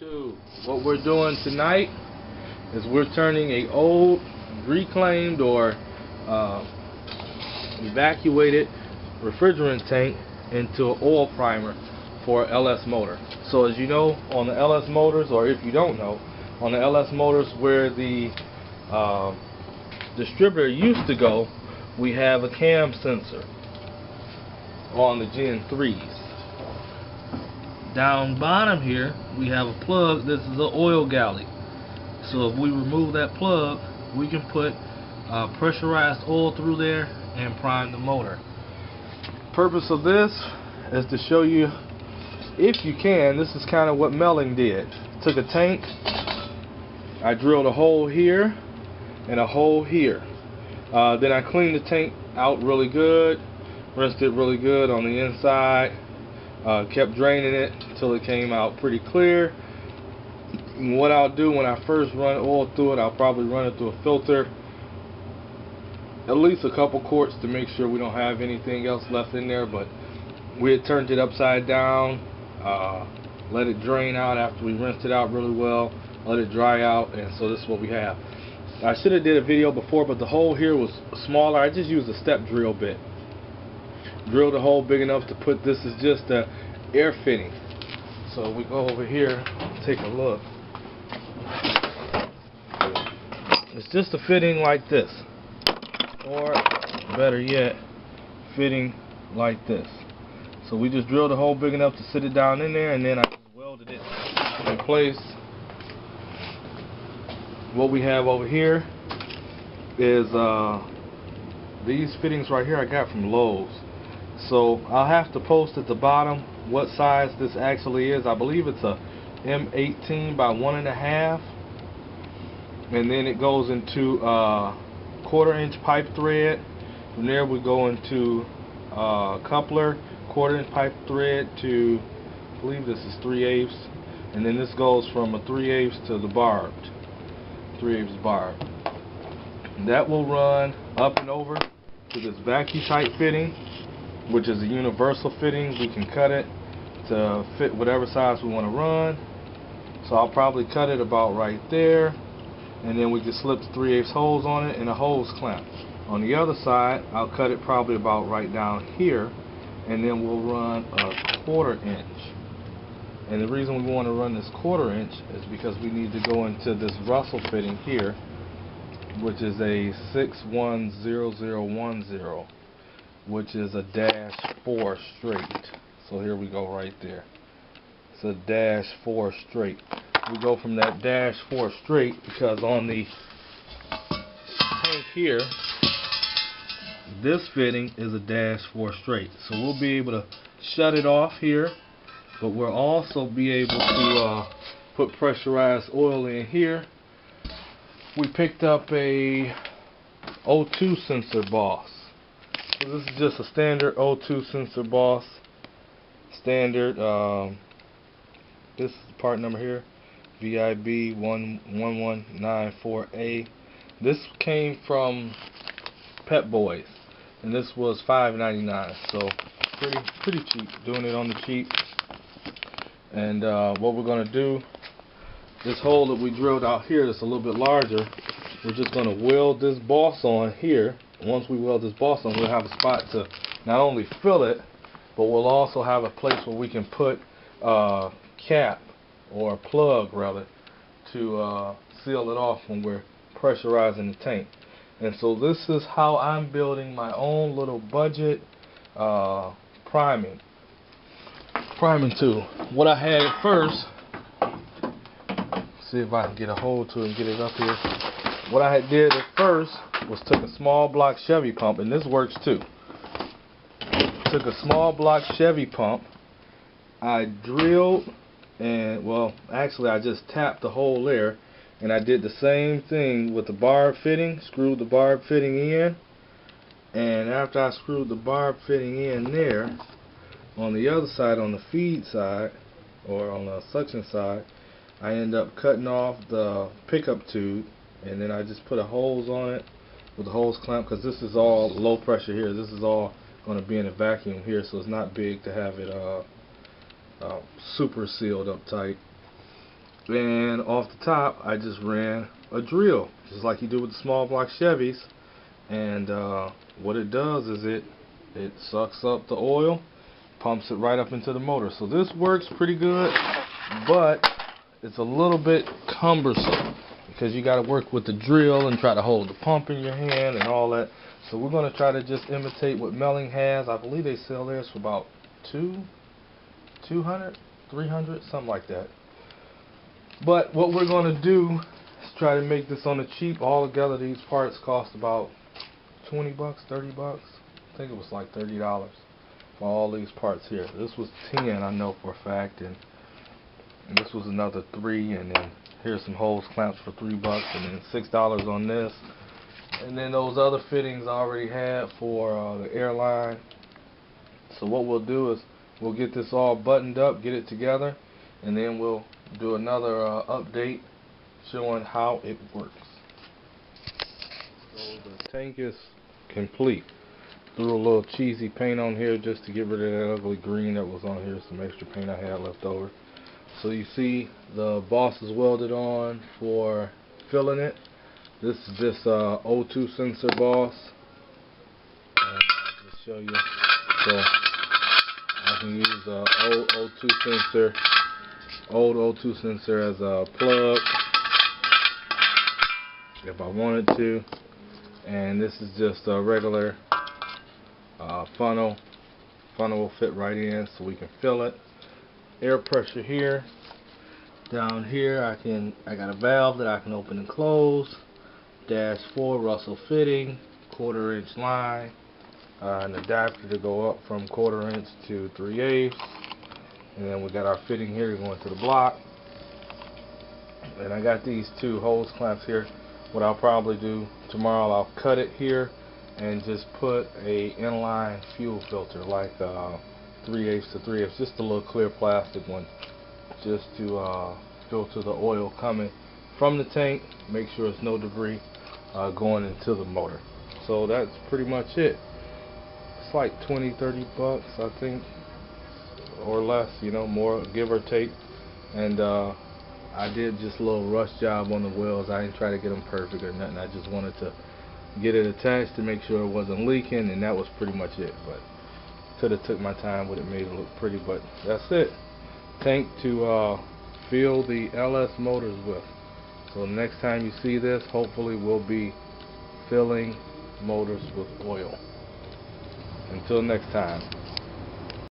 YouTube. What we're doing tonight is we're turning a old reclaimed or evacuated refrigerant tank into an oil primer for an LS motor. So as you know, on the LS motors, or if you don't know, on the LS motors where the distributor used to go, we have a cam sensor on the Gen 3s. Down bottom here we have a plug. This is an oil galley, so if we remove that plug, we can put pressurized oil through there and prime the motor. Purpose of this is to show you, if you can, this is kind of what Melling did. Took a tank, I drilled a hole here and a hole here. Then I cleaned the tank out really good, rinsed it really good on the inside, kept draining it until it came out pretty clear. And what I'll do when I first run oil through it, I'll probably run it through a filter, at least a couple quarts, to make sure we don't have anything else left in there. But we had turned it upside down, let it drain out after we rinsed it out really well, let it dry out, and so this is what we have. I should have did a video before, but the hole here was smaller. I just used a step drill bit. Drilled a hole big enough to put, this is just a air fitting. So we go over here, take a look. It's just a fitting like this, or better yet, fitting like this. So we just drilled a hole big enough to sit it down in there, and then I just welded it in place. What we have over here is these fittings right here I got from Lowe's. So I'll have to post at the bottom what size this actually is. I believe it's a M18 by 1.5, and then it goes into 1/4-inch pipe thread. From there we go into coupler, 1/4-inch pipe thread to, I believe this is 3/8, and then this goes from a 3/8 to the barbed, 3/8 barb. That will run up and over to this vacuum tight fitting, which is a universal fitting. We can cut it to fit whatever size we want to run. So I'll probably cut it about right there, and then we can slip the 3/8 holes on it and a hose clamp. On the other side, I'll cut it probably about right down here, and then we'll run a 1/4-inch. And the reason we want to run this 1/4-inch is because we need to go into this Russell fitting here, which is a 610010, which is a -4 straight. So here we go right there. It's a -4 straight. We go from that -4 straight because on the tank here, this fitting is a -4 straight. So we'll be able to shut it off here, but we'll also be able to put pressurized oil in here. We picked up a O2 sensor Boss. So this is just a standard O2 sensor Boss. Standard, this is the part number here, VIB 11194A. This came from Pep Boys, and this was $5.99, so pretty cheap, doing it on the cheap. And what we're going to do, this hole that we drilled out here that's a little bit larger, we're just going to weld this boss on here. Once we weld this boss on, we'll have a spot to not only fill it, but we'll also have a place where we can put a cap, or a plug rather, to seal it off when we're pressurizing the tank. And so this is how I'm building my own little budget priming tool. What I had at first, see if I can get a hold to it and get it up here. What I did at first was took a small block Chevy pump, and this works too. Took a small block Chevy pump, I drilled, and well, actually I just tapped the hole there, and I did the same thing with the barb fitting. Screwed the barb fitting in, and after I screwed the barb fitting in there, on the other side, on the feed side, or on the suction side, I end up cutting off the pickup tube, and then I just put a hose on it with a hose clamp, because this is all low pressure here. This is all going to be in a vacuum here, so it's not big to have it super sealed up tight. And off the top, I just ran a drill, just like you do with the small block Chevys. And what it does is it sucks up the oil, pumps it right up into the motor. So this works pretty good, but it's a little bit cumbersome because you got to work with the drill and try to hold the pump in your hand and all that. So we're going to try to just imitate what Melling has. I believe they sell theirs for about $200, $300, something like that. But what we're going to do is try to make this on the cheap. All together, these parts cost about $20, $30. I think it was like $30 for all these parts here. This was 10, I know for a fact, and this was another 3, and then here's some hose clamps for $3, and then $6 on this. And then those other fittings I already had for the airline. So what we'll do is we'll get this all buttoned up, get it together, and then we'll do another update showing how it works. So the tank is complete. Threw a little cheesy paint on here just to get rid of that ugly green that was on here, some extra paint I had left over. So you see the boss is welded on for filling it. This is just O2 sensor boss. I'll just show you. So I can use old O2 sensor as a plug if I wanted to. And this is just a regular funnel. Funnel will fit right in so we can fill it. Air pressure here. Down here I got a valve that I can open and close. -4 Russell fitting, 1/4 inch line, an adapter to go up from 1/4 inch to 3/8. And then we got our fitting here going to the block. And I got these 2 hose clamps here. What I'll probably do tomorrow, I'll cut it here and just put a inline fuel filter like 3/8 to 3/8, just a little clear plastic one, just to filter the oil coming from the tank, make sure there's no debris going into the motor. So that's pretty much it. It's like $20-30 I think, or less, you know, more give or take. And I did just a little rush job on the wheels. I didn't try to get them perfect or nothing. I just wanted to get it attached to make sure it wasn't leaking, and that was pretty much it. But could have took my time with it, made it look pretty, but that's it. Tank to fill the LS motors with. So next time you see this, hopefully we'll be filling motors with oil. Until next time.